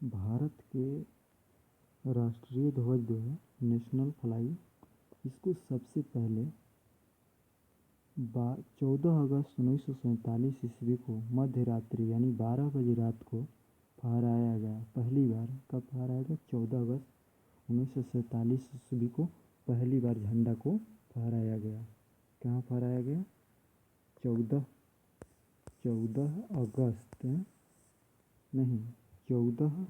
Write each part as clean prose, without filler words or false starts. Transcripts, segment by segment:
भारत के राष्ट्रीय ध्वज जो है नेशनल फ्लाई, इसको सबसे पहले 14 अगस्त 1947 ईस्वी को मध्य रात्रि यानी 12 बजे रात को फहराया गया। पहली बार कब फहराया गया? 14 अगस्त 1947 ईस्वी को पहली बार झंडा को फहराया गया। कहाँ फहराया गया? 14 अगस्त नहीं 14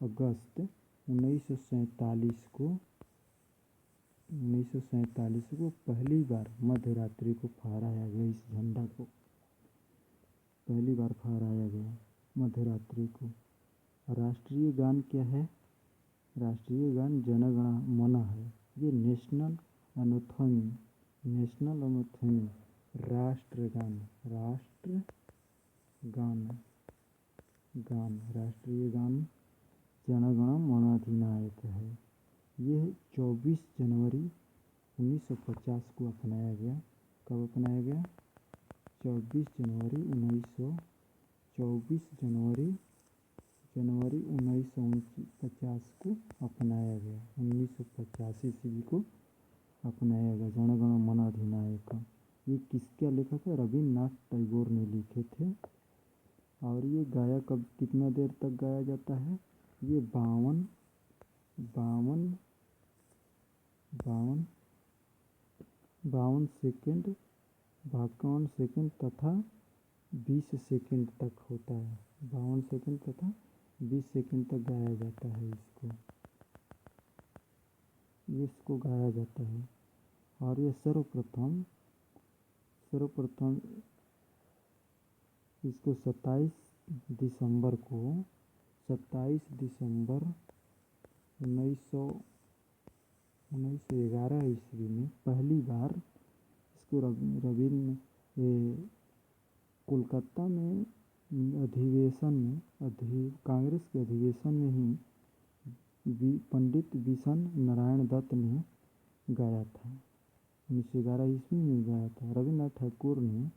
अगस्त 1947 को पहली बार मध्य रात्रि को फहराया गया। इस झंडा को पहली बार फहराया गया मध्य रात्रि को। राष्ट्रीय गान क्या है? राष्ट्रीय गान जन गण मन है। ये नेशनल एंथम, राष्ट्रगान राष्ट्रीय गान जन गण मन अधिनायक है। यह 24 जनवरी 1950 को अपनाया गया। कब अपनाया गया? 24 जनवरी 1950 को अपनाया गया। 1950 ईस्वी को अपनाया गया जन गण मन अधिनायक। ये किसका लेखक है? रविन्द्रनाथ टैगोर ने लिखे थे। और ये गाया कब, कितना देर तक गाया जाता है? ये 52 सेकंड तथा 20 सेकंड तक होता है। 52 सेकंड तथा 20 सेकंड तक गाया जाता है। इसको गाया जाता है। और ये सर्वप्रथम इसको 27 दिसंबर 1911 ईस्वी में पहली बार इसको कोलकाता में कांग्रेस के अधिवेशन में ही पंडित बिशन नारायण दत्त ने गाया था। 1911 ईस्वी में गाया था। रविन्द्रनाथ ठाकुर ने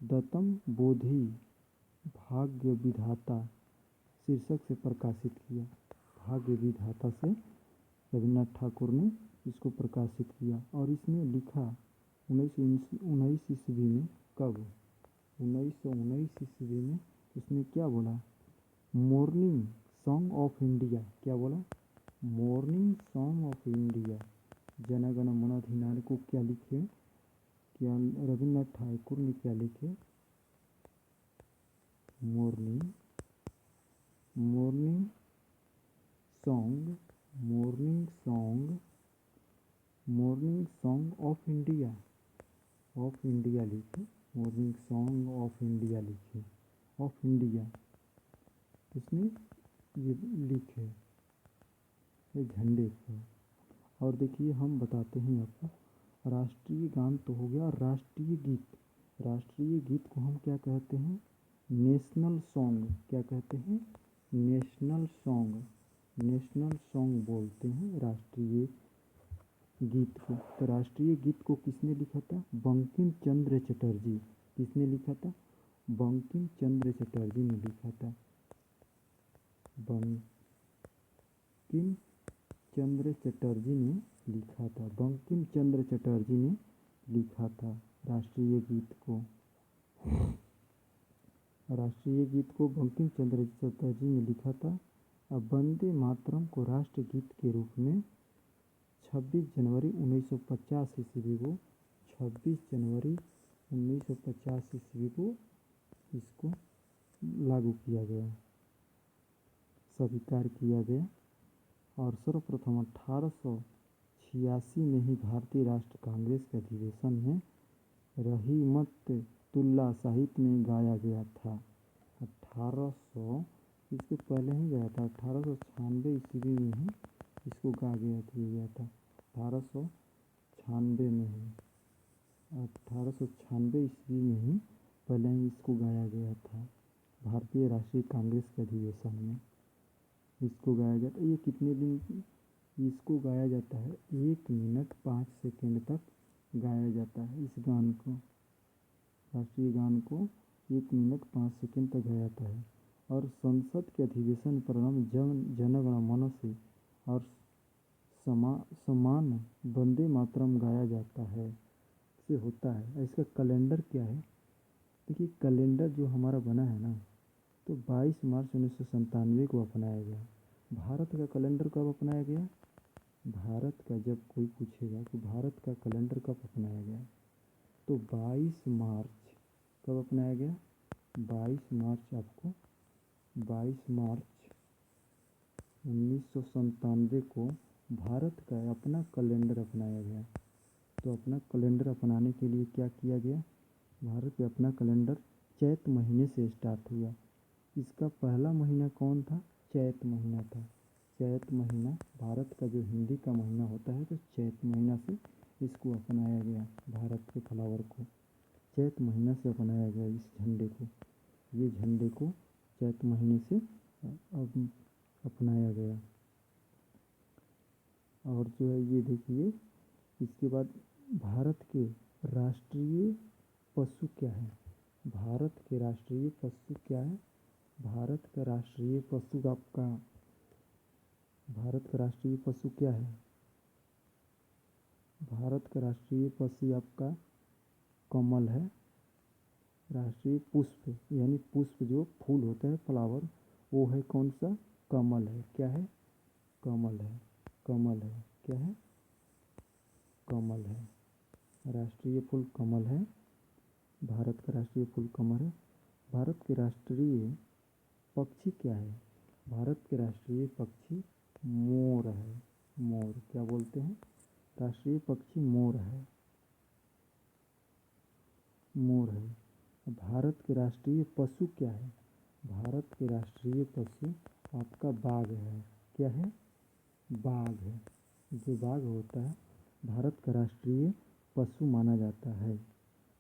दत्तम बोधि भाग्य विधाता शीर्षक से प्रकाशित किया। भाग्य विधाता से रविन्द्रनाथ ठाकुर ने इसको प्रकाशित किया। और इसमें लिखा 1919 ईस्वी में। कब? 1919 ईस्वी में इसने क्या बोला? Morning song of India. क्या बोला? Morning song of India. Jana Gana मन अधिनायक को क्या लिखे? क्या रविन्द्रनाथ ठाकुर ने क्या लिखे? मॉर्निंग सॉन्ग ऑफ इंडिया लिखे। मॉर्निंग सॉन्ग ऑफ इंडिया लिखे। ऑफ इंडिया इसमें ये लिखे झंडे को। और देखिए हम बताते हैं आपको। राष्ट्रीय गान तो हो गया। राष्ट्रीय गीत को हम क्या कहते हैं? National song. क्या कहते हैं? नेशनल सॉन्ग बोलते हैं राष्ट्रीय गीत को। तो राष्ट्रीय गीत को किसने लिखा था? बंकिम चंद्र चटर्जी। किसने लिखा था? बंकिम चंद्र चटर्जी ने लिखा था। बंकिम चंद्र चटर्जी ने लिखा था राष्ट्रीय गीत को। बंकिम चंद्र चटर्जी ने लिखा था। अब वंदे मातरम को राष्ट्र गीत के रूप में 26 जनवरी 1950 ईस्वी को इसको लागू किया गया, स्वीकार किया गया। और सर्वप्रथम 1886 में ही भारतीय राष्ट्रीय कांग्रेस के अधिवेशन में रहीमतुल्लाह साहिब में गाया गया था। 1800 इसके पहले ही गाया था। 1896 ईस्वी में ही इसको किया गया था। 1896 ईस्वी में ही पहले ही इसको गाया गया था। भारतीय राष्ट्रीय कांग्रेस के अधिवेशन में इसको गाया गया था। ये कितने दिन इसको गाया जाता है? 1 मिनट 5 सेकंड तक गाया जाता है। इस गान को, राष्ट्रीय गान को 1 मिनट 5 सेकंड तक गाया जाता है। और संसद के अधिवेशन प्रारंभ जन गण मन से और समान वंदे मातरम गाया जाता है से होता है। इसका कैलेंडर क्या है? देखिए कैलेंडर जो हमारा बना है ना, तो 22 मार्च 1997 को अपनाया गया। भारत का कैलेंडर कब अपनाया गया? भारत का, जब कोई पूछेगा कि भारत का कैलेंडर कब अपनाया गया, तो 22 मार्च कब अपनाया गया? 22 मार्च आपको 22 मार्च 1997 को भारत का अपना कैलेंडर अपनाया गया। तो अपना कैलेंडर अपनाने के लिए क्या किया गया? भारत में अपना कैलेंडर चैत महीने से स्टार्ट हुआ। इसका पहला महीना कौन था? चैत महीना था। चैत महीना भारत का जो हिंदी का महीना होता है, तो चैत महीना से इसको अपनाया गया। भारत के फ्लावर को चैत महीना से अपनाया गया। इस झंडे को, ये झंडे को चैत महीने से अब अपनाया गया। और जो है ये देखिए, इसके बाद भारत के राष्ट्रीय पशु क्या है? भारत के राष्ट्रीय पशु क्या है? भारत का राष्ट्रीय पशु आपका, भारत का राष्ट्रीय पशु क्या है? भारत का राष्ट्रीय पशु आपका कमल है। राष्ट्रीय पुष्प यानी पुष्प जो फूल होता है, फ्लावर, वो है कौन सा? कमल है। क्या है? कमल है। कमल है। क्या है? कमल है। राष्ट्रीय फूल कमल है। भारत का राष्ट्रीय फूल कमल है। भारत के राष्ट्रीय पक्षी क्या है? भारत के राष्ट्रीय पक्षी मोर है। मोर, क्या बोलते हैं? राष्ट्रीय पक्षी मोर है। मोर है। भारत के राष्ट्रीय पशु क्या है? भारत के राष्ट्रीय पशु आपका बाघ है। क्या है? बाघ है। जो बाघ होता है भारत का राष्ट्रीय पशु माना जाता है।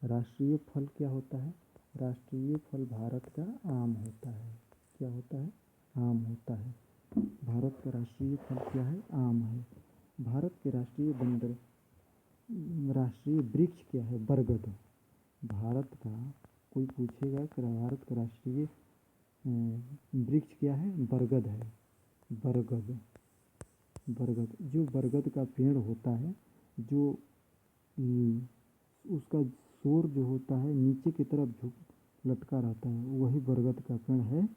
राष्ट्रीय फल क्या होता है? राष्ट्रीय फल भारत का आम होता है। क्या होता है? आम होता है। भारत का राष्ट्रीय फल क्या है? आम है। भारत के राष्ट्रीय वृक्ष क्या है? बरगद। भारत का, कोई पूछेगा कि भारत का राष्ट्रीय वृक्ष क्या है? बरगद है। बरगद। बरगद, जो बरगद का पेड़ होता है, जो उसका छोर जो होता है नीचे की तरफ झुक लटका रहता है, वही बरगद का पेड़ है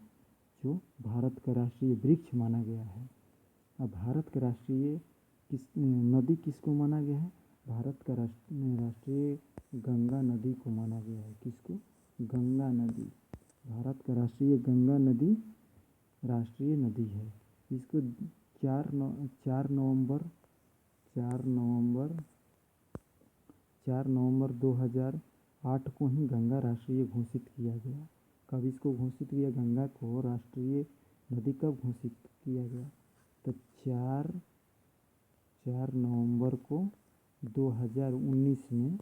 जो भारत का राष्ट्रीय वृक्ष माना गया है। अब भारत का राष्ट्रीय नदी किसको माना गया है? भारत का राष्ट्रीय गंगा नदी को माना गया है। किसको? गंगा नदी। भारत का राष्ट्रीय गंगा नदी राष्ट्रीय नदी है। इसको 4 नवंबर 2008 को ही गंगा राष्ट्रीय घोषित किया गया। कब इसको घोषित किया? गंगा को राष्ट्रीय नदी कब घोषित किया गया? तो 4 नवंबर को 2019 में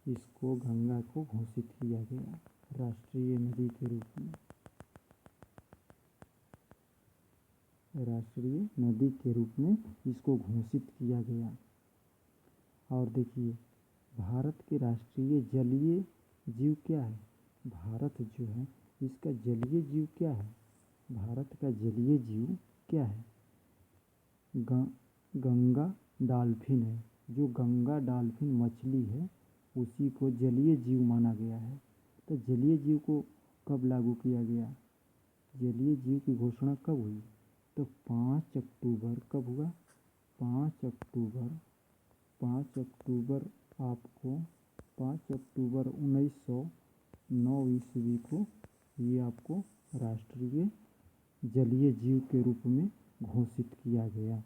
इसको, गंगा को घोषित किया गया राष्ट्रीय नदी के रूप में। राष्ट्रीय नदी के रूप में इसको घोषित किया गया। और देखिए, भारत के राष्ट्रीय जलीय जीव क्या है? भारत जो है इसका जलीय जीव क्या है? भारत का जलीय जीव क्या है? गंगा डॉल्फिन है। जो गंगा डॉल्फिन मछली है, उसी को जलीय जीव माना गया है। तो जलीय जीव को कब लागू किया गया? जलीय जीव की घोषणा कब हुई? तो 5 अक्टूबर, कब हुआ? 5 अक्टूबर आपको 5 अक्टूबर 1909 ईस्वी को ये आपको राष्ट्रीय जलीय जीव के रूप में घोषित किया गया।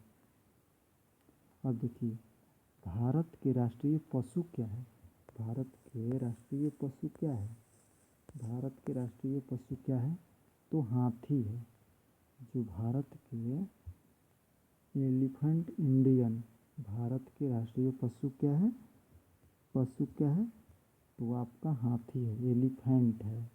अब देखिए, भारत के राष्ट्रीय पशु क्या है? भारत के राष्ट्रीय पशु क्या है? भारत के राष्ट्रीय पशु क्या है? तो हाथी है। जो भारत के एलिफेंट इंडियन, भारत के राष्ट्रीय पशु क्या है? पशु क्या है? तो आपका हाथी है, एलिफेंट है।